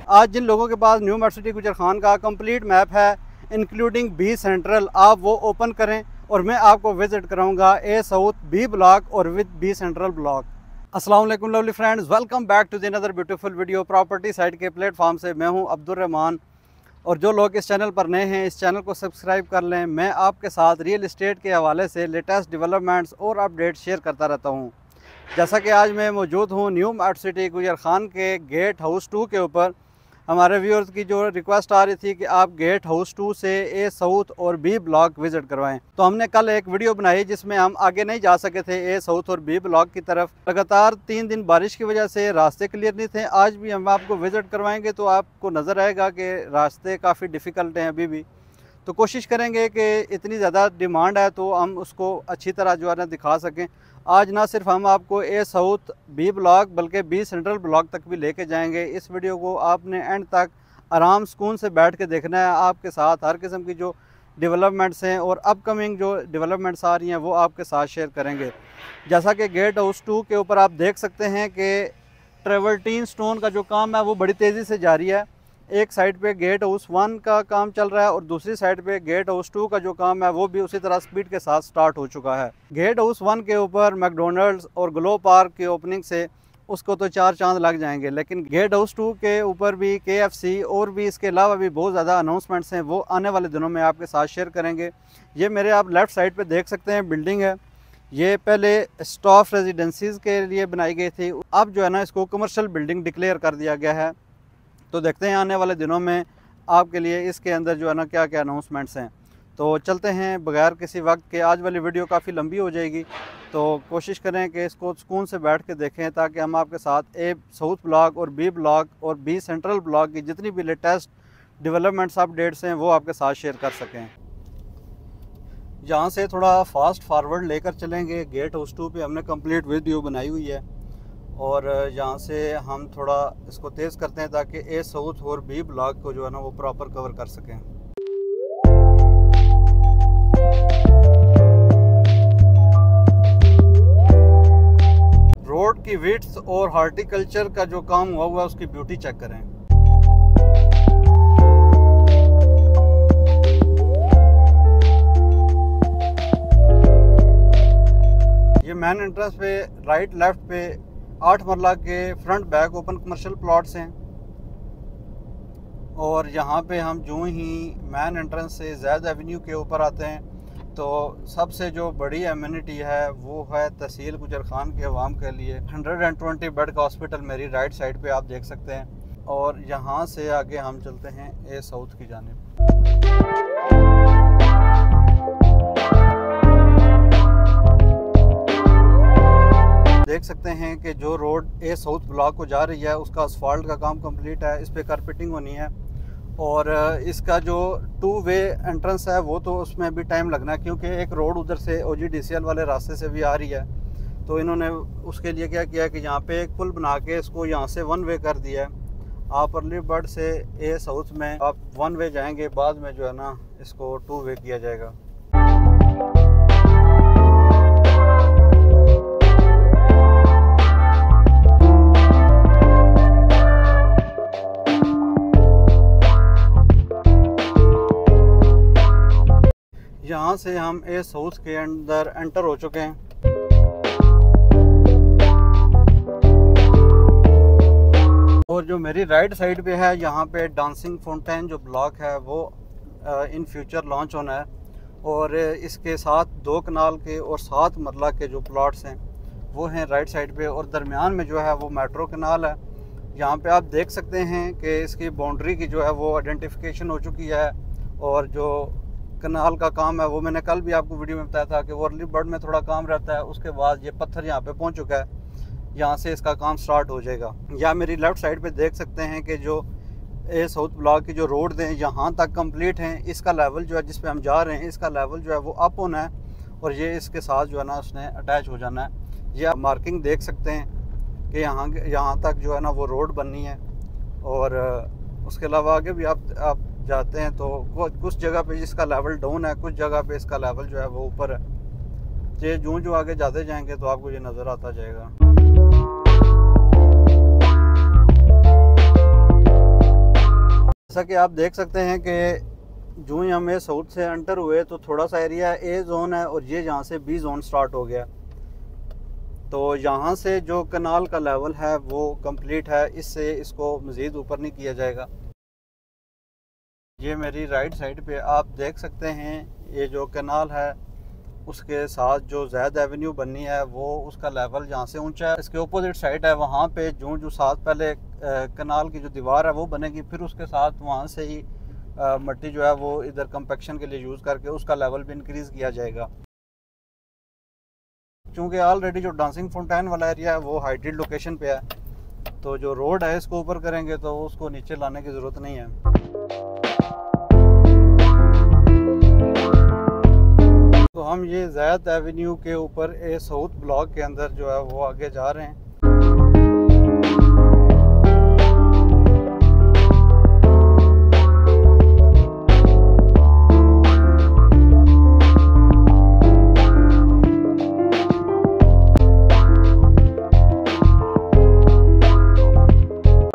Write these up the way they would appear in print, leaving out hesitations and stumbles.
आज जिन लोगों के पास new metro city Gujar Khan का कंप्लीट मैप है इंक्लूडिंग बी सेंट्रल, आप वो ओपन करें और मैं आपको विज़िट कराऊंगा ए साउथ, बी ब्लॉक और विद बी सेंट्रल ब्लॉक। अस्सलाम वालेकुम lovely friends, welcome back to the another beautiful video property site के प्लेटफॉर्म से। मैं हूं अब्दुल रहमान और जो लोग इस चैनल पर नए हैं इस चैनल को सब्सक्राइब कर लें। मैं आपके साथ रियल इस्टेट के हवाले से लेटेस्ट डेवलपमेंट्स और अपडेट शेयर करता रहता हूं। जैसा कि आज मैं मौजूद हूं new metro city Gujar Khan के गेट हाउस 2 के ऊपर। हमारे व्यूअर्स की जो रिक्वेस्ट आ रही थी कि आप गेट हाउस 2 से ए साउथ और बी ब्लॉक विज़िट करवाएं, तो हमने कल एक वीडियो बनाई जिसमें हम आगे नहीं जा सके थे ए साउथ और बी ब्लॉक की तरफ। लगातार 3 दिन बारिश की वजह से रास्ते क्लियर नहीं थे। आज भी हम आपको विज़िट करवाएंगे तो आपको नज़र आएगा कि रास्ते काफ़ी डिफ़िकल्ट हैं अभी भी। तो कोशिश करेंगे कि इतनी ज़्यादा डिमांड है तो हम उसको अच्छी तरह जो है ना दिखा सकें। आज ना सिर्फ हम आपको ए साउथ, बी ब्लॉक बल्कि बी सेंट्रल ब्लॉक तक भी लेके जाएंगे। इस वीडियो को आपने एंड तक आराम सुकून से बैठ के देखना है। आपके साथ हर किस्म की जो डेवलपमेंट्स हैं और अपकमिंग जो डेवलपमेंट्स आ रही हैं वो आपके साथ शेयर करेंगे। जैसा कि गेट हाउस 2 के ऊपर आप देख सकते हैं कि ट्रेवर्टीन स्टोन का जो काम है वो बड़ी तेज़ी से जारी है। एक साइड पे गेट हाउस 1 का काम चल रहा है और दूसरी साइड पे गेट हाउस 2 का जो काम है वो भी उसी तरह स्पीड के साथ स्टार्ट हो चुका है। गेट हाउस 1 के ऊपर मैकडोनल्ड्स और ग्लो पार्क की ओपनिंग से उसको तो 4 चांद लग जाएंगे, लेकिन गेट हाउस 2 के ऊपर भी KFC और भी इसके अलावा भी बहुत ज़्यादा अनाउंसमेंट्स हैं, वो आने वाले दिनों में आपके साथ शेयर करेंगे। ये मेरे आप लेफ़्ट साइड पर देख सकते हैं बिल्डिंग है। ये पहले स्टाफ रेजिडेंसीज़ के लिए बनाई गई थी, अब जो है ना इसको कमर्शियल बिल्डिंग डिक्लेयर कर दिया गया है। तो देखते हैं आने वाले दिनों में आपके लिए इसके अंदर जो है ना क्या क्या अनाउंसमेंट्स हैं। तो चलते हैं बगैर किसी वक्त के। आज वाली वीडियो काफ़ी लंबी हो जाएगी तो कोशिश करें कि इसको सुकून से बैठ के देखें ताकि हम आपके साथ ए साउथ ब्लॉक और बी ब्लॉक और बी सेंट्रल ब्लॉक की जितनी भी लेटेस्ट डेवलपमेंट्स अपडेट्स हैं वो आपके साथ शेयर कर सकें। यहाँ से थोड़ा फास्ट फारवर्ड लेकर चलेंगे। गेट हाउस 2 पे हमने कंप्लीट वीडियो बनाई हुई है और यहाँ से हम थोड़ा इसको तेज़ करते हैं ताकि ए साउथ और बी ब्लॉक को जो है ना वो प्रॉपर कवर कर सकें। रोड की विड्थ और हॉर्टिकल्चर का जो काम हुआ है उसकी ब्यूटी चेक करें। ये मेन एंट्रेंस पे राइट लेफ्ट पे 8 मरला के front back open commercial plots हैं और यहाँ पे हम जो ही मेन एंट्रेंस से ज़ैद एवेन्यू के ऊपर आते हैं तो सबसे जो बड़ी एमिनिटी है वो है तहसील गुजर खान के अवाम के लिए 120 बेड का हॉस्पिटल मेरी राइट साइड पे आप देख सकते हैं। और यहाँ से आगे हम चलते हैं ए साउथ की जानिब। देख सकते हैं कि जो रोड ए साउथ ब्लॉक को जा रही है उसका असफाल्ट का काम कंप्लीट है, इस पर कारपेटिंग होनी है और इसका जो 2 वे एंट्रेंस है वो तो उसमें भी टाइम लगना है क्योंकि एक रोड उधर से OGDCL वाले रास्ते से भी आ रही है। तो इन्होंने उसके लिए क्या किया कि यहाँ पे एक पुल बना के इसको यहाँ से 1 वे कर दिया है। आप अर्ली बर्ड से ए साउथ में आप 1 वे जाएंगे, बाद में जो है ना इसको 2 वे किया जाएगा। यहाँ से हम ए साउथ के अंदर एंटर हो चुके हैं और जो मेरी राइट साइड पे है यहाँ पे डांसिंग फाउंटेन जो ब्लॉक है वो इन फ्यूचर लॉन्च होना है और इसके साथ 2 कनाल के और 7 मरला के जो प्लॉट्स हैं वो हैं राइट साइड पे और दरमियान में जो है वो मेट्रो कनाल है। यहाँ पे आप देख सकते हैं कि इसकी बाउंड्री की जो है वो आइडेंटिफिकेशन हो चुकी है और जो कनाल का काम है वो मैंने कल भी आपको वीडियो में बताया था कि वो अर्ली बर्ड में थोड़ा काम रहता है। उसके बाद ये पत्थर यहाँ पे पहुँच चुका है, यहाँ से इसका काम स्टार्ट हो जाएगा। या मेरी लेफ़्ट साइड पे देख सकते हैं कि जो ए साउथ ब्लॉक की जो रोड हैं यहाँ तक कंप्लीट हैं। इसका लेवल जो है जिस पे हम जा रहे हैं इसका लेवल जो है वो अप होना है और ये इसके साथ जो है ना उसने अटैच हो जाना है। ये आप मार्किंग देख सकते हैं कि यहाँ तक जो है ना वो रोड बननी है और उसके अलावा आगे भी आप जाते हैं तो कुछ जगह पे इसका लेवल डाउन है, कुछ जगह पे इसका लेवल जो है वो ऊपर है। ये जो आगे जाते जाएंगे तो आपको ये नज़र आता जाएगा। जैसा कि आप देख सकते हैं कि जो ही हम ए साउथ से एंटर हुए तो थोड़ा सा एरिया ए जोन है और ये यहाँ से बी जोन स्टार्ट हो गया। तो यहाँ से जो कनाल का लेवल है वो कंप्लीट है, इससे इसको मज़ीद ऊपर नहीं किया जाएगा। ये मेरी राइट साइड पे आप देख सकते हैं ये जो कनाल है उसके साथ जो ज़ैद एवेन्यू बननी है वो उसका लेवल जहाँ से ऊंचा है, इसके अपोजिट साइड है वहाँ पे जो साथ पहले कनाल की जो दीवार है वो बनेगी, फिर उसके साथ वहाँ से ही मिट्टी जो है वो इधर कंपैक्शन के लिए यूज़ करके उसका लेवल भी इंक्रीज़ किया जाएगा। क्योंकि ऑलरेडी जो डांसिंग फाउंटेन वाला एरिया है वो हाइटेड लोकेशन पे है, तो जो रोड है इसको ऊपर करेंगे तो उसको नीचे लाने की ज़रूरत नहीं है। तो हम ये ज़ैद एवेन्यू के ऊपर ए साउथ ब्लॉक के अंदर जो है वो आगे जा रहे हैं।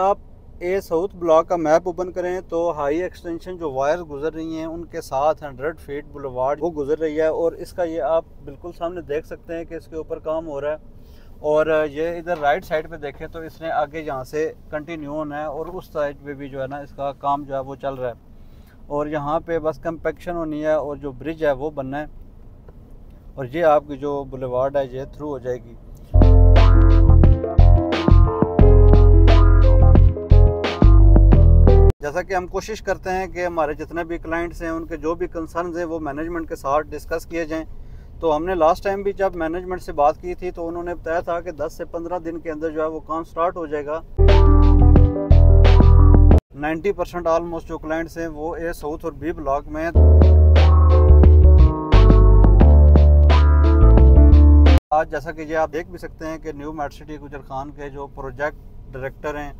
आप ए साउथ ब्लॉक का मैप ओपन करें तो हाई एक्सटेंशन जो वायर्स गुजर रही हैं उनके साथ 100 फीट बुलेवार्ड वो गुजर रही है, और इसका ये आप बिल्कुल सामने देख सकते हैं कि इसके ऊपर काम हो रहा है। और ये इधर राइट साइड पे देखें तो इसने आगे यहाँ से कंटिन्यू होना है और उस साइड पे भी जो है ना इसका काम जो है वो चल रहा है। और यहाँ पे बस कंपैक्शन होनी है और जो ब्रिज है वो बनना है, और ये आपकी जो बुलेवार्ड है ये थ्रू हो जाएगी। जैसा कि हम कोशिश करते हैं कि हमारे जितने भी क्लाइंट्स हैं उनके जो भी कंसर्न्स हैं वो मैनेजमेंट के साथ डिस्कस किए जाएं। तो हमने लास्ट टाइम भी जब मैनेजमेंट से बात की थी तो उन्होंने बताया था कि 10 से 15 दिन के अंदर जो है वो काम स्टार्ट हो जाएगा। 90% ऑलमोस्ट जो क्लाइंट्स हैं वो ए साउथ और बी ब्लॉक में। आज जैसा कि ये आप देख भी सकते हैं कि new met city Gujar Khan के जो प्रोजेक्ट डायरेक्टर हैं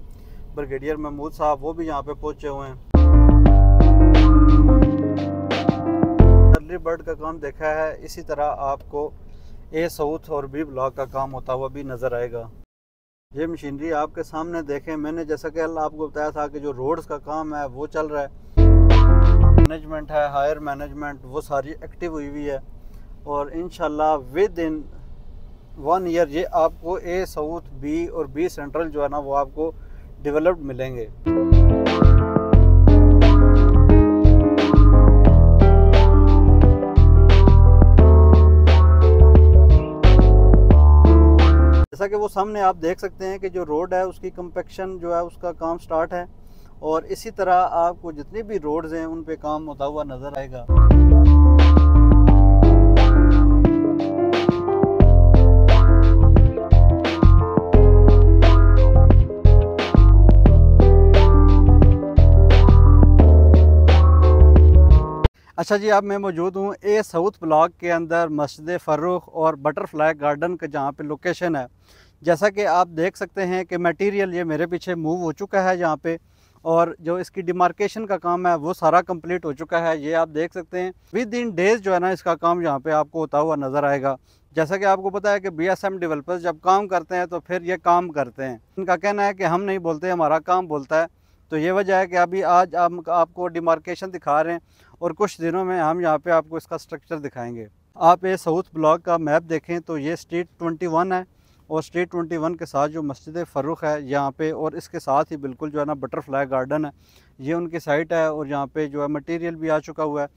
ब्रिगेडियर महमूद साहब वो भी यहाँ पे पहुँचे हुए हैं। अर्ली बर्ड का काम देखा है, इसी तरह आपको ए साउथ और बी ब्लॉक का काम होता हुआ भी नज़र आएगा। ये मशीनरी आपके सामने देखें, मैंने जैसा कि आपको बताया था कि जो रोड्स का काम है वो चल रहा है। मैनेजमेंट है, हायर मैनेजमेंट वो सारी एक्टिव हुई है, और इंशाल्लाह विद इन 1 ईयर ये आपको ए साउथ बी और बी सेंट्रल जो है ना वो आपको डेवलप्ड मिलेंगे। जैसा कि वो सामने आप देख सकते हैं कि जो रोड है उसकी कंपैक्शन जो है उसका काम स्टार्ट है, और इसी तरह आपको जितनी भी रोड्स हैं उन पे काम होता हुआ नज़र आएगा। अच्छा जी, अब मैं मौजूद हूँ ए साउथ ब्लॉक के अंदर मस्जिद फ़र्रुख और बटरफ्लाई गार्डन का जहाँ पे लोकेशन है। जैसा कि आप देख सकते हैं कि मटेरियल ये मेरे पीछे मूव हो चुका है यहाँ पे, और जो इसकी डिमार्केशन का काम है वो सारा कंप्लीट हो चुका है। ये आप देख सकते हैं विद इन डेज़ जो है ना इसका काम यहाँ पे आपको होता हुआ नज़र आएगा। जैसा कि आपको पता है कि BSM डेवलपर्स जब काम करते हैं तो फिर ये काम करते हैं। इनका कहना है कि हम नहीं बोलते, हमारा काम बोलता है। तो ये वजह है कि अभी आज हम आपको डिमार्केशन दिखा रहे हैं, और कुछ दिनों में हम यहाँ पे आपको इसका स्ट्रक्चर दिखाएंगे। आप ये साउथ ब्लॉक का मैप देखें तो ये स्ट्रीट 21 है, और स्ट्रीट 21 के साथ जो मस्जिद फ़र्रुख है यहाँ पे, और इसके साथ ही बिल्कुल जो है ना बटरफ्लाई गार्डन है, ये उनकी साइट है। और यहाँ पे जो है मटेरियल भी आ चुका हुआ है,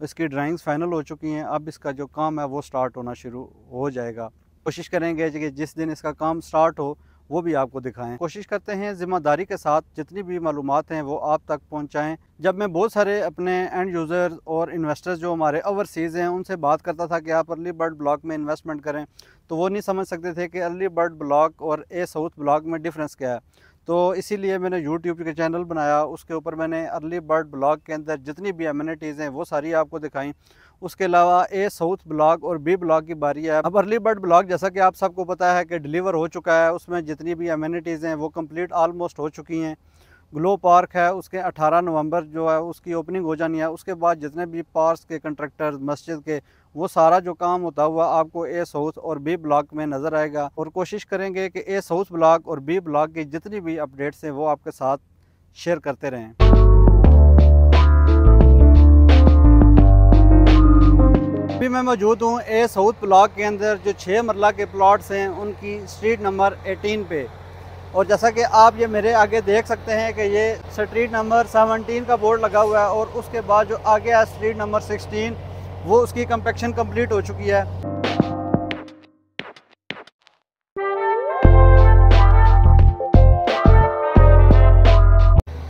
इसकी ड्राइंग्स फाइनल हो चुकी हैं। अब इसका जो काम है वो स्टार्ट होना शुरू हो जाएगा। कोशिश करेंगे कि जिस दिन इसका काम स्टार्ट हो वो भी आपको दिखाएं। कोशिश करते हैं ज़िम्मेदारी के साथ जितनी भी मालूमात हैं वो आप तक पहुंचाएं। जब मैं बहुत सारे अपने एंड यूज़र्स और इन्वेस्टर्स जो हमारे ओवरसीज़ हैं उनसे बात करता था कि आप अर्ली बर्ड ब्लॉक में इन्वेस्टमेंट करें, तो वो नहीं समझ सकते थे कि अर्ली बर्ड ब्लॉक और ए साउथ ब्लॉक में डिफरेंस क्या है। तो इसीलिए मैंने यूट्यूब के चैनल बनाया, उसके ऊपर मैंने अर्ली बर्ड ब्लॉक के अंदर जितनी भी एमिनिटीज़ हैं वो सारी आपको दिखाई। उसके अलावा ए साउथ ब्लॉक और बी ब्लॉक की बारी है। अब अर्ली बर्ड ब्लॉक जैसा कि आप सबको पता है कि डिलीवर हो चुका है, उसमें जितनी भी एमिनिटीज़ हैं वो कंप्लीट ऑलमोस्ट हो चुकी हैं। ग्लो पार्क है, उसके 18 नवंबर जो है उसकी ओपनिंग हो जानी है। उसके बाद जितने भी पार्क्स के कंट्रैक्टर्स मस्जिद के, वो सारा जो काम होता हुआ आपको ए साउथ और बी ब्लॉक में नज़र आएगा। और कोशिश करेंगे कि ए साउथ ब्लॉक और बी ब्लॉक की जितनी भी अपडेट्स हैं वो आपके साथ शेयर करते रहें। अभी मैं मौजूद हूँ ए साउथ ब्लॉक के अंदर जो 6 मरला के प्लॉट्स हैं उनकी स्ट्रीट नंबर 18 पे। और जैसा कि आप ये मेरे आगे देख सकते हैं कि ये स्ट्रीट नंबर 17 का बोर्ड लगा हुआ है और उसके बाद जो आगे है स्ट्रीट नंबर 16 वो उसकी कंपैक्शन कंप्लीट हो चुकी है।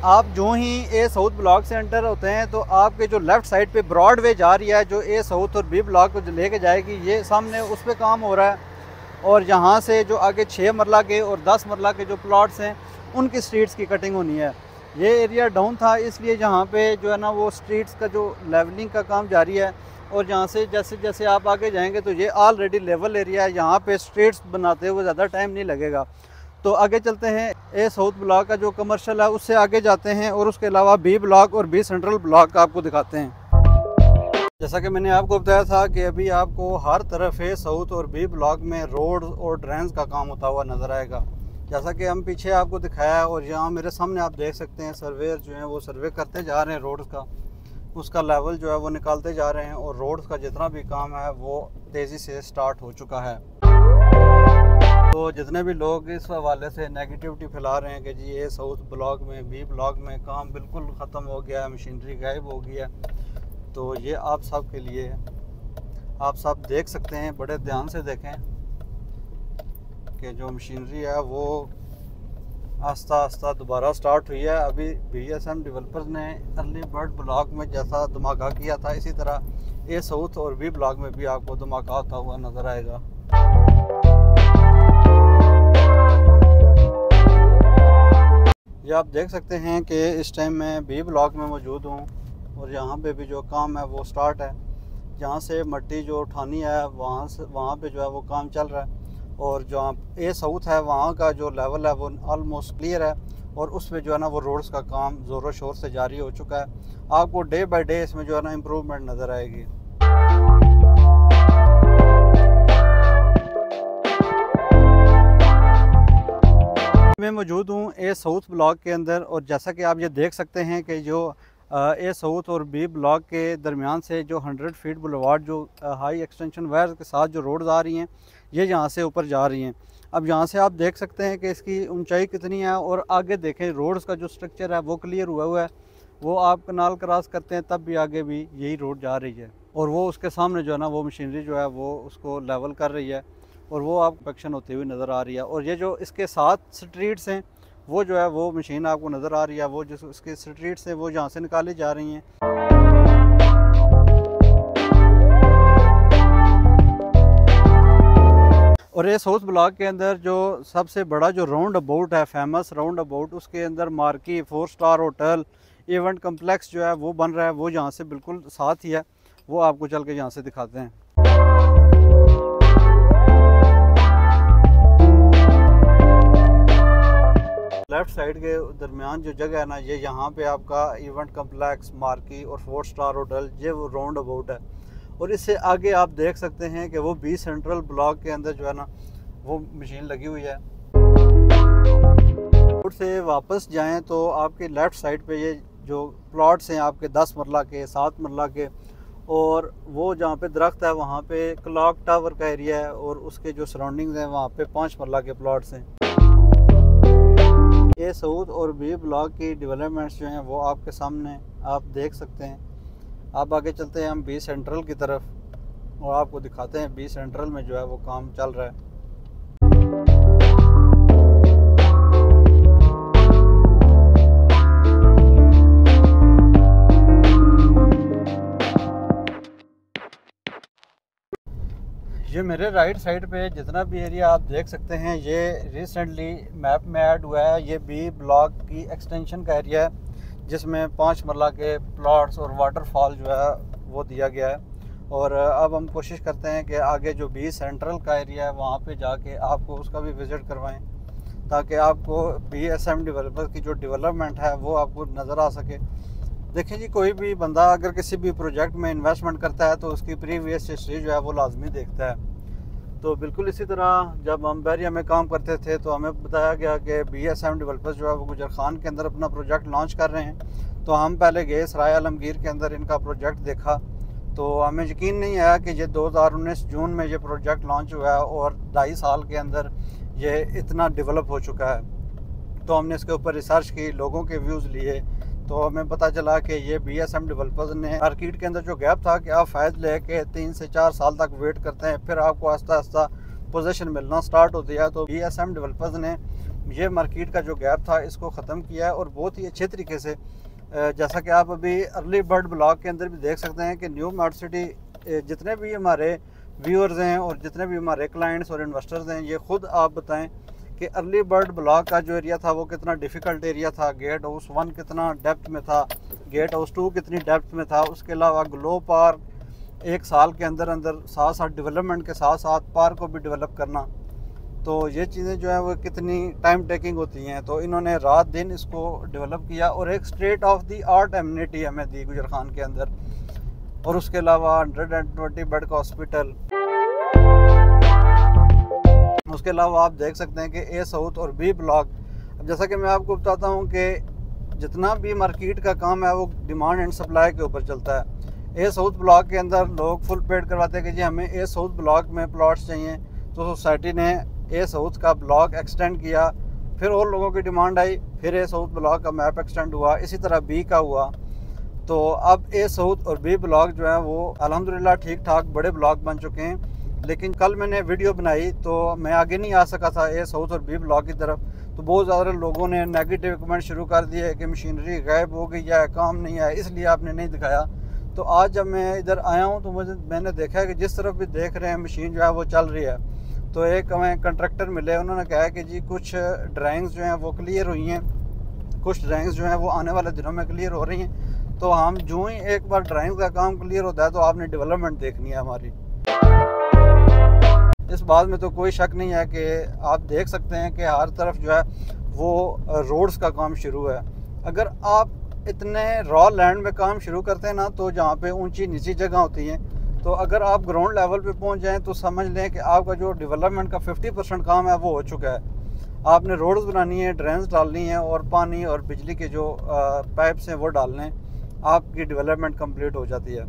आप जो ही ए साउथ ब्लॉक से एंटर होते हैं तो आपके जो लेफ़्ट साइड पे ब्रॉडवे जा रही है जो ए साउथ और बी ब्लॉक को लेके जाएगी, ये सामने उस पर काम हो रहा है। और यहाँ से जो आगे 6 मरला के और 10 मरला के जो प्लॉट्स हैं उनकी स्ट्रीट्स की कटिंग होनी है। ये एरिया डाउन था, इसलिए यहाँ पे जो है ना वो स्ट्रीट्स का जो लेवलिंग का काम जारी है। और यहाँ से जैसे जैसे आप आगे जाएंगे तो ये ऑलरेडी लेवल एरिया है, यहाँ पे स्ट्रीट्स बनाते हुए ज़्यादा टाइम नहीं लगेगा। तो आगे चलते हैं, ए साउथ ब्लॉक का जो कमर्शियल है उससे आगे जाते हैं और उसके अलावा बी ब्लॉक और बी सेंट्रल ब्लॉक आपको दिखाते हैं। जैसा कि मैंने आपको बताया था कि अभी आपको हर तरफ ए साउथ और बी ब्लॉक में रोड और ड्रेन्स का काम होता हुआ नज़र आएगा। जैसा कि हम पीछे आपको दिखाया है और यहाँ मेरे सामने आप देख सकते हैं सर्वेयर जो हैं वो सर्वे करते जा रहे हैं रोड्स का, उसका लेवल जो है वो निकालते जा रहे हैं और रोड्स का जितना भी काम है वो तेज़ी से स्टार्ट हो चुका है। तो जितने भी लोग इस हवाले से नेगेटिविटी फैला रहे हैं कि जी ये साउथ ब्लॉक में बी ब्लॉक में काम बिल्कुल ख़त्म हो गया है, मशीनरी गायब हो गई है, तो ये आप सब के लिए है। आप सब देख सकते हैं, बड़े ध्यान से देखें कि जो मशीनरी है वो आस्ता आस्ता दोबारा स्टार्ट हुई है। अभी BSM डेवलपर्स ने अर्ली बर्ड ब्लॉक में जैसा धमाका किया था इसी तरह ए साउथ और बी ब्लॉक में भी आपको धमाका होता हुआ नज़र आएगा। ये आप देख सकते हैं कि इस टाइम मैं बी ब्लॉक में मौजूद हूँ और यहाँ पे भी जो काम है वो स्टार्ट है। जहाँ से मट्टी जो उठानी है वहाँ पे जो है वो काम चल रहा है। और जहाँ ए साउथ है वहाँ का जो लेवल है वो ऑलमोस्ट क्लियर है और उस पर जो है ना वो रोड्स का काम ज़ोरों शोर से जारी हो चुका है। आपको डे बाय डे इसमें जो है ना इम्प्रूवमेंट नज़र आएगी। मैं मौजूद हूँ ए साउथ ब्लॉक के अंदर और जैसा कि आप ये देख सकते हैं कि जो ए साउथ और बी ब्लॉक के दरमियान से जो 100 फीट बुलवार्ड जो हाई एक्सटेंशन वायर के साथ जो रोड्स आ रही हैं ये यहाँ से ऊपर जा रही हैं। अब यहाँ से आप देख सकते हैं कि इसकी ऊंचाई कितनी है और आगे देखें रोड्स का जो स्ट्रक्चर है वो क्लियर हुआ है। वो आप कनाल क्रॉस करते हैं तब भी आगे भी यही रोड जा रही है और वो उसके सामने जो है ना वो मशीनरी जो है वो उसको लेवल कर रही है और वो आप कंपैक्शन होती हुई नज़र आ रही है। और ये जो इसके साथ स्ट्रीट्स हैं वो जो है वो मशीन आपको नज़र आ रही है, वो जो इसके स्ट्रीट्स हैं वो यहाँ से निकाली जा रही हैं। और ये साउथ ब्लॉक के अंदर जो सबसे बड़ा जो राउंड अबाउट है, फेमस राउंड अबाउट, उसके अंदर marquee 4 star hotel event complex जो है वो बन रहा है, वो यहाँ से बिल्कुल साथ ही है। वो आपको चल के यहाँ से दिखाते हैं। लेफ़्ट साइड के दरमियान जो जगह है ना ये यहाँ पे आपका इवेंट कम्प्लेक्स, मार्की और 4 स्टार होटल, ये वो राउंड अबाउट है। और इससे आगे आप देख सकते हैं कि वो बी सेंट्रल ब्लॉक के अंदर जो है ना वो मशीन लगी हुई है। रोड से वापस जाएं तो आपके लेफ़्ट साइड पे ये जो प्लॉट्स हैं आपके 10 मरला के, 7 मरला के, और वो जहाँ पे दरख्त है वहाँ पे क्लॉक टावर का एरिया है और उसके जो सराउंडिंग्स हैं वहाँ पे 5 मरला के प्लॉट्स हैं। ए साउथ और बी ब्लॉक की डेवलपमेंट्स जो हैं वो आपके सामने आप देख सकते हैं। आप आगे चलते हैं हम बी सेंट्रल की तरफ और आपको दिखाते हैं बी सेंट्रल में जो है वो काम चल रहा है। ये मेरे राइट साइड पे जितना भी एरिया आप देख सकते हैं ये रिसेंटली मैप में ऐड हुआ है। ये बी ब्लॉक की एक्सटेंशन का एरिया है जिसमें 5 मरला के प्लॉट्स और वाटरफॉल जो है वो दिया गया है। और अब हम कोशिश करते हैं कि आगे जो बी सेंट्रल का एरिया है वहाँ पे जाके आपको उसका भी विज़िट करवाएं ताकि आपको BSM डेवलपर की जो डेवलपमेंट है वो आपको नज़र आ सके। देखिए जी, कोई भी बंदा अगर किसी भी प्रोजेक्ट में इन्वेस्टमेंट करता है तो उसकी प्रीवियस हिस्ट्री जो है वो लाजमी देखता है। तो बिल्कुल इसी तरह जब हम बहरिया में काम करते थे तो हमें बताया गया कि BSM डेवलपर्स जो है वो गुजर खान के अंदर अपना प्रोजेक्ट लॉन्च कर रहे हैं। तो हम पहले गए सराय आलमगीर के अंदर इनका प्रोजेक्ट देखा तो हमें यकीन नहीं आया कि ये 2019 जून में ये प्रोजेक्ट लॉन्च हुआ है और 2.5 साल के अंदर ये इतना डेवलप हो चुका है। तो हमने इसके ऊपर रिसर्च की, लोगों के व्यूज़ लिए, तो हमें पता चला कि ये BSM डेवलपर्स ने मार्केट के अंदर जो गैप था कि आप फ़ायद लेके 3 से 4 साल तक वेट करते हैं, फिर आपको आस्ता आस्ता पोजीशन मिलना स्टार्ट होती है। तो BSM डेवलपर्स ने ये मार्केट का जो गैप था इसको ख़त्म किया है और बहुत ही अच्छे तरीके से, जैसा कि आप अभी अर्ली बर्ड ब्लॉग के अंदर भी देख सकते हैं कि न्यू मेट्रो सिटी, जितने भी हमारे व्यूअर्स हैं और जितने भी हमारे क्लाइंट्स और इन्वेस्टर्स हैं, ये ख़ुद आप बताएं कि अर्ली बर्ड ब्लॉक का जो एरिया था वो कितना डिफ़िकल्ट एरिया था, गेट हाउस 1 कितना डेप्थ में था, गेट हाउस 2 कितनी डेप्थ में था। उसके अलावा ग्लो पार्क 1 साल के अंदर अंदर साथ साथ डेवलपमेंट के साथ साथ पार्क को भी डेवलप करना, तो ये चीज़ें जो है वो कितनी टाइम टेकिंग होती हैं। तो इन्होंने रात दिन इसको डेवलप किया और एक state of the art amenity हमें दी गुजर खान के अंदर, और उसके अलावा 120 बेड का हॉस्पिटल। उसके अलावा आप देख सकते हैं कि ए साउथ और बी ब्लॉक, अब जैसा कि मैं आपको बताता हूँ कि जितना भी मार्केट का काम है वो डिमांड एंड सप्लाई के ऊपर चलता है। ए साउथ ब्लॉक के अंदर लोग फुल पेड करवाते हैं कि जी हमें ए साउथ ब्लॉक में प्लॉट्स चाहिए, तो सोसाइटी ने ए साउथ का ब्लॉक एक्सटेंड किया, फिर और लोगों की डिमांड आई, फिर ए साउथ ब्लॉक का मैप एक्सटेंड हुआ, इसी तरह बी का हुआ। तो अब ए साउथ और बी ब्लॉक जो है वो अल्हम्दुलिल्लाह ठीक ठाक बड़े ब्लॉक बन चुके हैं। लेकिन कल मैंने वीडियो बनाई तो मैं आगे नहीं आ सका था ए साउथ और बी ब्लॉक की तरफ, तो बहुत ज़्यादा लोगों ने नेगेटिव कमेंट शुरू कर दिए कि मशीनरी गायब हो गई है, काम नहीं है, इसलिए आपने नहीं दिखाया। तो आज जब मैं इधर आया हूँ तो मैंने देखा है कि जिस तरफ भी देख रहे हैं मशीन जो है वो चल रही है। तो एक हमें कंट्रैक्टर मिले, उन्होंने कहा कि जी कुछ ड्राइंग्स जो हैं वो क्लियर हुई हैं, कुछ ड्राइंग्स जो हैं वो आने वाले दिनों में क्लियर हो रही हैं। तो हम जो ही एक बार ड्राइंग का काम क्लियर होता है तो आपने डेवलपमेंट देखनी है हमारी। इस बात में तो कोई शक नहीं है कि आप देख सकते हैं कि हर तरफ जो है वो रोड्स का काम शुरू है। अगर आप इतने रॉ लैंड में काम शुरू करते हैं ना, तो जहाँ पे ऊंची नीची जगह होती हैं, तो अगर आप ग्राउंड लेवल पे पहुँच जाएं तो समझ लें कि आपका जो डेवलपमेंट का 50% काम है वो हो चुका है। आपने रोड्स बनानी है, ड्रेन्स डालनी है और पानी और बिजली के जो पाइप्स हैं वो डालने, आपकी डेवलपमेंट कंप्लीट हो जाती है।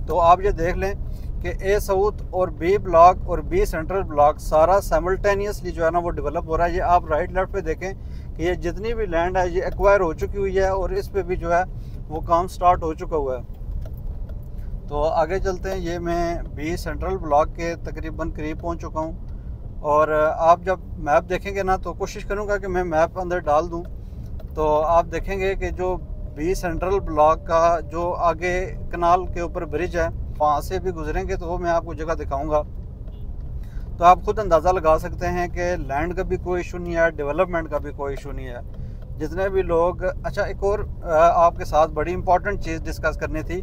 तो आप ये देख लें कि ए साउथ और बी ब्लॉक और बी सेंट्रल ब्लॉक सारा साइमल्टेनियसली जो है ना वो डेवलप हो रहा है। ये आप राइट लेफ्ट पे देखें कि ये जितनी भी लैंड है ये एक्वायर हो चुकी हुई है और इस पे भी जो है वो काम स्टार्ट हो चुका हुआ है। तो आगे चलते हैं। ये मैं बी सेंट्रल ब्लॉक के तकरीबन करीब पहुंच चुका हूं, और आप जब मैप देखेंगे ना तो कोशिश करूंगा कि मैं मैप अंदर डाल दूं, तो आप देखेंगे कि जो बी सेंट्रल ब्लॉक का जो आगे कनाल के ऊपर ब्रिज है वहाँ से भी गुजरेंगे तो वो मैं आपको जगह दिखाऊंगा। तो आप खुद अंदाज़ा लगा सकते हैं कि लैंड का भी कोई इशू नहीं है, डेवलपमेंट का भी कोई इशू नहीं है। जितने भी लोग, अच्छा एक और आपके साथ बड़ी इंपॉर्टेंट चीज़ डिस्कस करनी थी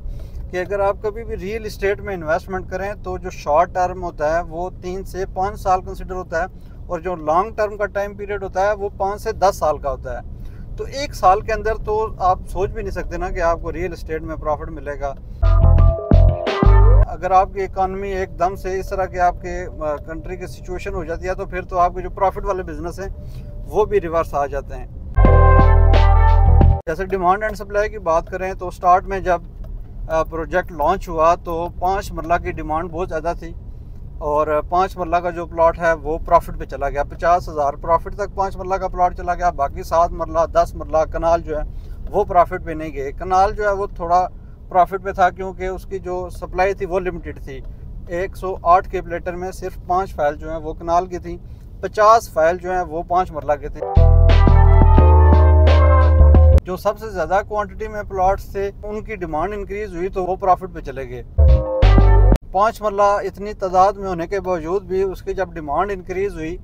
कि अगर आप कभी भी रियल इस्टेट में इन्वेस्टमेंट करें तो जो शॉर्ट टर्म होता है वो 3 से 5 साल कंसिडर होता है, और जो लॉन्ग टर्म का टाइम पीरियड होता है वो 5 से 10 साल का होता है। तो 1 साल के अंदर तो आप सोच भी नहीं सकते ना कि आपको रियल इस्टेट में प्रॉफिट मिलेगा। अगर आपकी इकॉनमी एकदम से इस तरह के आपके कंट्री की सिचुएशन हो जाती है तो फिर तो आपके जो प्रॉफिट वाले बिजनेस हैं वो भी रिवर्स आ जाते हैं। जैसे डिमांड एंड सप्लाई की बात करें तो स्टार्ट में जब प्रोजेक्ट लॉन्च हुआ तो 5 मरला की डिमांड बहुत ज़्यादा थी, और 5 मरला का जो प्लॉट है वो प्रॉफिट पे चला गया, 50,000 प्रॉफिट तक 5 मरला का प्लॉट चला गया। बाकी 7 मरला 10 मरला कनाल जो है वो प्रॉफिट पे नहीं गए। कनाल जो है वो थोड़ा प्रॉफिट पे था क्योंकि उसकी जो सप्लाई थी वो लिमिटेड थी। 108 कैलकुलेटर में सिर्फ 5 फाइल जो हैं वो कनाल की थी, 50 फाइल जो हैं वो 5 मरला के थे। जो सबसे ज़्यादा क्वांटिटी में प्लॉट्स थे उनकी डिमांड इंक्रीज हुई तो वो प्रॉफिट पे चले गए। 5 मरला इतनी तादाद में होने के बावजूद भी उसकी जब डिमांड इंक्रीज हुई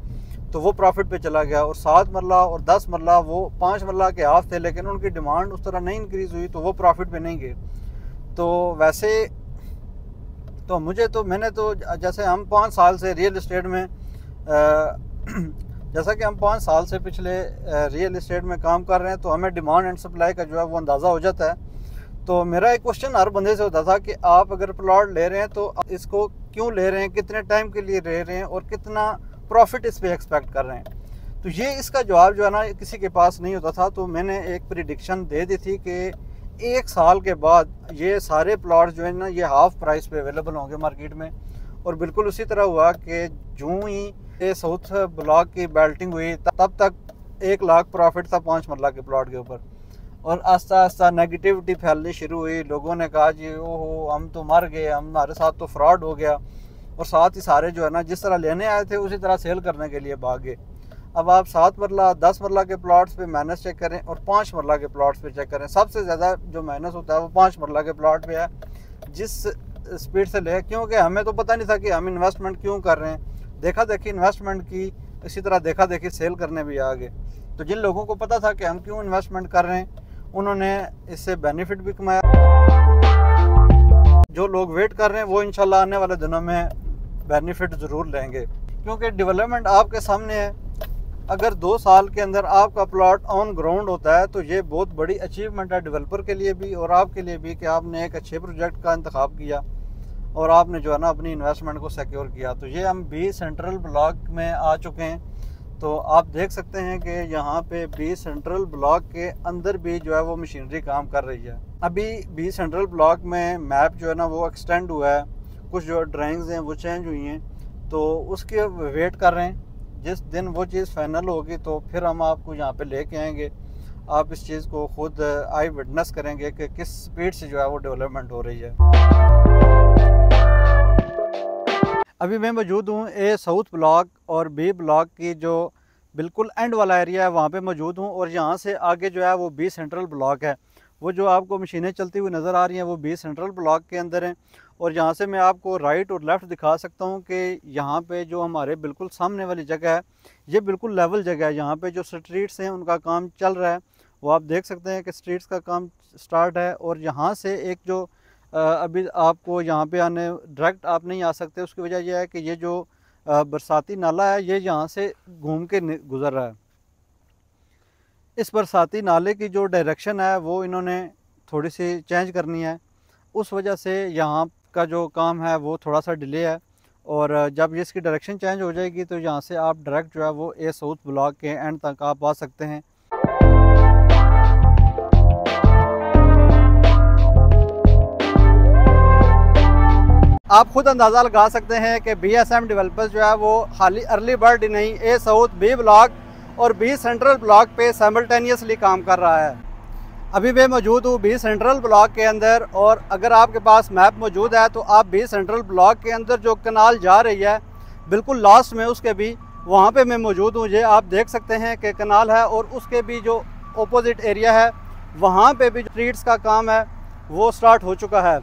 तो वो प्रॉफिट पे चला गया, और 7 मरला और 10 मरला वो 5 मरला के हाफ थे लेकिन उनकी डिमांड उस तरह नहीं इंक्रीज हुई तो वो प्रॉफिट पे नहीं गए। तो वैसे तो मैंने तो जैसे हम 5 साल से रियल इस्टेट में जैसा कि हम 5 साल से पिछले रियल इस्टेट में काम कर रहे हैं तो हमें डिमांड एंड सप्लाई का जो है वो अंदाज़ा हो जाता है। तो मेरा एक क्वेश्चन हर बंदे से होता था कि आप अगर प्लॉट ले रहे हैं तो इसको क्यों ले रहे हैं, कितने टाइम के लिए ले रहे हैं और कितना प्रॉफिट इस पर एक्सपेक्ट कर रहे हैं। तो ये इसका जवाब जो है ना किसी के पास नहीं होता था। तो मैंने एक प्रिडिक्शन दे दी थी कि 1 साल के बाद ये सारे प्लॉट जो है ना ये हाफ प्राइस पे अवेलेबल होंगे मार्केट में। और बिल्कुल उसी तरह हुआ कि जो ही ये साउथ ब्लॉक की बेल्टिंग हुई तब तक 1 लाख प्रॉफिट था 5 मरला के प्लॉट के ऊपर। और आस्ता आस्ता नेगेटिविटी फैलनी शुरू हुई। लोगों ने कहा जी ओहो हम तो मर गए, हमारे साथ तो फ्रॉड हो गया। और साथ ही सारे जो है ना जिस तरह लेने आए थे उसी तरह सेल करने के लिए भाग गए। अब आप 7 मरला 10 मरला के प्लॉट्स पे माइनस चेक करें और 5 मरला के प्लॉट्स पे चेक करें। सबसे ज़्यादा जो माइनस होता है वो 5 मरला के प्लॉट पे है। जिस स्पीड से ले, क्योंकि हमें तो पता नहीं था कि हम इन्वेस्टमेंट क्यों कर रहे हैं। देखा देखी इन्वेस्टमेंट की, इसी तरह देखा देखी सेल करने भी आ गए। तो जिन लोगों को पता था कि हम क्यों इन्वेस्टमेंट कर रहे हैं उन्होंने इससे बेनिफिट भी कमाया। जो लोग वेट कर रहे हैं वो इंशाल्लाह आने वाले दिनों में बेनिफिट ज़रूर लेंगे, क्योंकि डेवलपमेंट आपके सामने है। अगर 2 साल के अंदर आपका प्लॉट ऑन ग्राउंड होता है तो ये बहुत बड़ी अचीवमेंट है डेवलपर के लिए भी और आपके लिए भी कि आपने एक अच्छे प्रोजेक्ट का इंतखाब किया और आपने जो है ना अपनी इन्वेस्टमेंट को सिक्योर किया। तो ये हम बी सेंट्रल ब्लॉक में आ चुके हैं। तो आप देख सकते हैं कि यहाँ पे बी सेंट्रल ब्लॉक के अंदर भी जो है वो मशीनरी काम कर रही है। अभी बी सेंट्रल ब्लॉक में मैप जो है ना वो एक्सटेंड हुआ है, कुछ जो ड्राइंग्स हैं वो चेंज हुई हैं, तो उसके वेट कर रहे हैं। जिस दिन वो चीज़ फाइनल होगी तो फिर हम आपको यहाँ पे लेके आएंगे। आप इस चीज़ को खुद आई विटनेस करेंगे कि किस स्पीड से जो है वो डेवलपमेंट हो रही है। अभी मैं मौजूद हूँ ए साउथ ब्लॉक और बी ब्लॉक की जो बिल्कुल एंड वाला एरिया है वहाँ पे मौजूद हूँ। और यहाँ से आगे जो है वो बी सेंट्रल ब्लॉक है। वो जो आपको मशीनें चलती हुई नज़र आ रही हैं वो बी सेंट्रल ब्लॉक के अंदर हैं। और यहाँ से मैं आपको राइट और लेफ़्ट दिखा सकता हूँ कि यहाँ पे जो हमारे बिल्कुल सामने वाली जगह है ये बिल्कुल लेवल जगह है। यहाँ पे जो स्ट्रीट्स हैं उनका काम चल रहा है, वो आप देख सकते हैं कि स्ट्रीट्स का काम स्टार्ट है। और यहाँ से एक जो अभी आपको यहाँ पे आने डायरेक्ट आप नहीं आ सकते, उसकी वजह यह है कि ये जो बरसाती नाला है ये यहाँ से घूम के गुज़र रहा है। इस बरसाती नाले की जो डायरेक्शन है वो इन्होंने थोड़ी सी चेंज करनी है, उस वजह से यहाँ का जो काम है वो थोड़ा सा डिले है। और जब ये इसकी डायरेक्शन चेंज हो जाएगी तो यहाँ से आप डायरेक्ट जो है वो ए साउथ ब्लॉक के एंड तक आप आ सकते हैं। आप खुद अंदाज़ा लगा सकते हैं कि BSM डेवलपर्स जो है वो खाली अर्ली बर्ड ही नहीं, ए साउथ, बी ब्लॉक और बी सेंट्रल ब्लॉक पे साइमल्टेनियसली काम कर रहा है। अभी मैं मौजूद हूँ बी सेंट्रल ब्लॉक के अंदर। और अगर आपके पास मैप मौजूद है तो आप बी सेंट्रल ब्लॉक के अंदर जो कनाल जा रही है बिल्कुल लास्ट में उसके भी वहाँ पे मैं मौजूद हूँ। ये आप देख सकते हैं कि कनाल है और उसके भी जो ऑपोजिट एरिया है वहाँ पे भी स्ट्रीट्स का काम है वो स्टार्ट हो चुका है।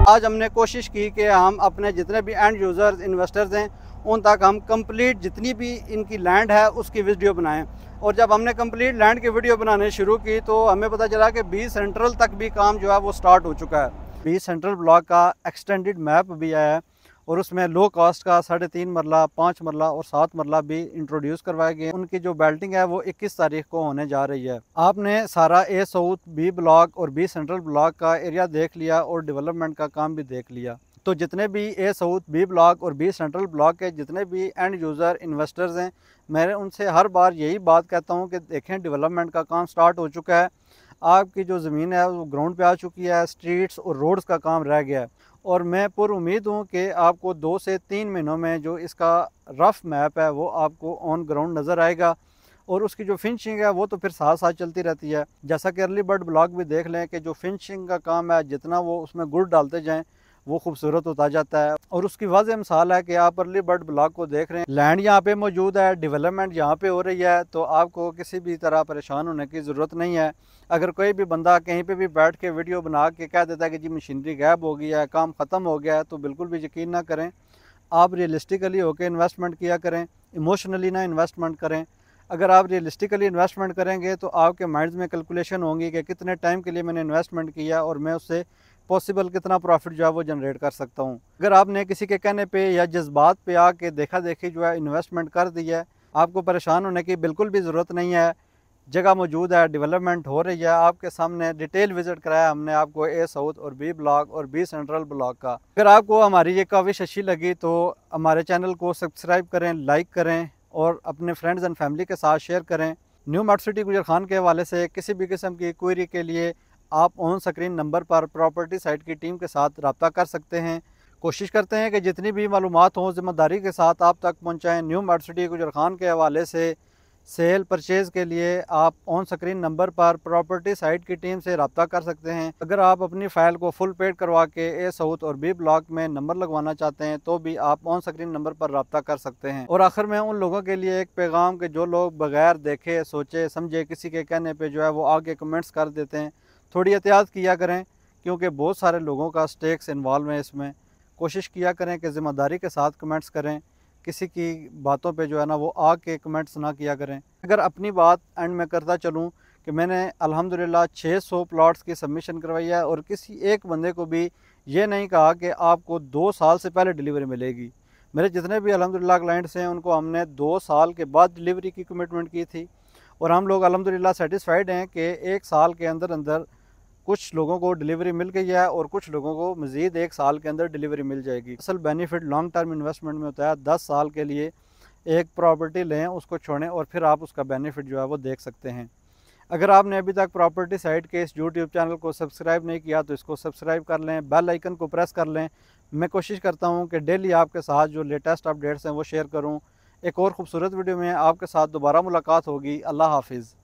आज हमने कोशिश की कि हम अपने जितने भी एंड यूज़र्स इन्वेस्टर्स हैं उन तक हम कंप्लीट जितनी भी इनकी लैंड है उसकी वीडियो बनाएं। और जब हमने कंप्लीट लैंड की वीडियो बनाने शुरू की तो हमें पता चला कि बी सेंट्रल तक भी काम जो है वो स्टार्ट हो चुका है। बी सेंट्रल ब्लॉक का एक्सटेंडेड मैप भी आया है और उसमें लो कॉस्ट का 3.5 मरला, 5 मरला और 7 मरला भी इंट्रोड्यूस करवाए गए। उनकी जो बेल्टिंग है वो 21 तारीख को होने जा रही है। आपने सारा ए साउथ, बी ब्लॉक और बी सेंट्रल ब्लॉक का एरिया देख लिया और डेवलपमेंट का काम भी देख लिया। तो जितने भी ए साउथ, बी ब्लॉक और बी सेंट्रल ब्लॉक के जितने भी एंड यूज़र इन्वेस्टर्स हैं, मैं उनसे हर बार यही बात कहता हूँ कि देखें डेवलपमेंट का काम स्टार्ट हो चुका है। आपकी जो ज़मीन है वो ग्राउंड पे आ चुकी है, स्ट्रीट्स और रोड्स का काम रह गया है। और मैं पुर उम्मीद हूँ कि आपको 2 से 3 महीनों में जो इसका रफ़ मैप है वो आपको ऑन ग्राउंड नज़र आएगा। और उसकी जो फिनिशिंग है वो तो फिर साथ साथ चलती रहती है। जैसा कि अर्ली बर्ड ब्लॉक भी देख लें कि जो फिनिशिंग का काम है जितना वो उसमें गुड़ डालते जाएँ वो खूबसूरत होता जाता है। और उसकी वाज़ेह मिसाल है कि आप अर्ली बर्ड ब्लॉक को देख रहे हैं, लैंड यहाँ पे मौजूद है, डेवलपमेंट यहाँ पे हो रही है, तो आपको किसी भी तरह परेशान होने की ज़रूरत नहीं है। अगर कोई भी बंदा कहीं पे भी बैठ के वीडियो बना के कह देता है कि जी मशीनरी गायब हो गई है, काम ख़त्म हो गया है, तो बिल्कुल भी यकीन ना करें। आप रियलिस्टिकली होकर इन्वेस्टमेंट किया करें, इमोशनली ना इन्वेस्टमेंट करें। अगर आप रियलिस्टिकली इन्वेस्टमेंट करेंगे तो आपके माइंड में कैलकुलेशन होंगी कि कितने टाइम के लिए मैंने इन्वेस्टमेंट किया और मैं उससे पॉसिबल कितना प्रॉफिट जो है वो जनरेट कर सकता हूँ। अगर आपने किसी के कहने पे या जज्बात पे आके देखा देखी जो है इन्वेस्टमेंट कर दी है, आपको परेशान होने की बिल्कुल भी ज़रूरत नहीं है। जगह मौजूद है, डेवलपमेंट हो रही है, आपके सामने डिटेल विजिट कराया हमने आपको ए साउथ और बी ब्लॉक और बी सेंट्रल ब्लॉक का। अगर आपको हमारी ये काविश अच्छी लगी तो हमारे चैनल को सब्सक्राइब करें, लाइक करें और अपने फ्रेंड्स एंड फैमिली के साथ शेयर करें। New metro city Gujar Khan के हवाले से किसी भी किस्म की क्वेरी के लिए आप ऑन स्क्रीन नंबर पर प्रॉपर्टी साइट की टीम के साथ रब्ता कर सकते हैं। कोशिश करते हैं कि जितनी भी मालूमात हों ज़िम्मेदारी के साथ आप तक पहुँचाएँ। New mart city Gujar Khan के हवाले से सेल परचेज़ के लिए आप ऑन स्क्रीन नंबर पर प्रॉपर्टी साइट की टीम से रब्ता कर सकते हैं। अगर आप अपनी फ़ाइल को फुल पेड करवा के ए साउथ और बी ब्लॉक में नंबर लगवाना चाहते हैं तो भी आप ऑन स्क्रीन नंबर पर रब्ता कर सकते हैं। और आखिर में उन लोगों के लिए एक पैगाम कि जो लोग बगैर देखे सोचे समझे किसी के कहने पर जो है वो आगे कमेंट्स कर देते हैं, थोड़ी एहतियात किया करें क्योंकि बहुत सारे लोगों का स्टेक्स इन्वॉल्व है इसमें। कोशिश किया करें कि ज़िम्मेदारी के साथ कमेंट्स करें, किसी की बातों पे जो है ना वो आके कमेंट्स ना किया करें। अगर अपनी बात एंड में करता चलूँ कि मैंने अल्हम्दुलिल्लाह 600 प्लॉट्स की सबमिशन करवाई है और किसी एक बंदे को भी ये नहीं कहा कि आपको 2 साल से पहले डिलीवरी मिलेगी। मेरे जितने भी अल्हम्दुलिल्लाह क्लाइंट्स हैं उनको हमने 2 साल के बाद डिलीवरी की कमिटमेंट की थी और हम लोग अल्हम्दुलिल्लाह सेटिस्फाइड हैं कि 1 साल के अंदर अंदर कुछ लोगों को डिलीवरी मिल गई है और कुछ लोगों को मज़ीद 1 साल के अंदर डिलीवरी मिल जाएगी। असल बेनिफिट लॉन्ग टर्म इन्वेस्टमेंट में होता है। 10 साल के लिए एक प्रॉपर्टी लें, उसको छोड़ें और फिर आप उसका बेनिफिट जो है वो देख सकते हैं। अगर आपने अभी तक प्रॉपर्टी साइट के इस यूट्यूब चैनल को सब्सक्राइब नहीं किया तो इसको सब्सक्राइब कर लें, बेल आइकन को प्रेस कर लें। मैं कोशिश करता हूँ कि डेली आपके साथ जो लेटेस्ट अपडेट्स हैं वो शेयर करूँ। एक और ख़ूबसूरत वीडियो में आपके साथ दोबारा मुलाकात होगी। अल्लाह हाफिज़।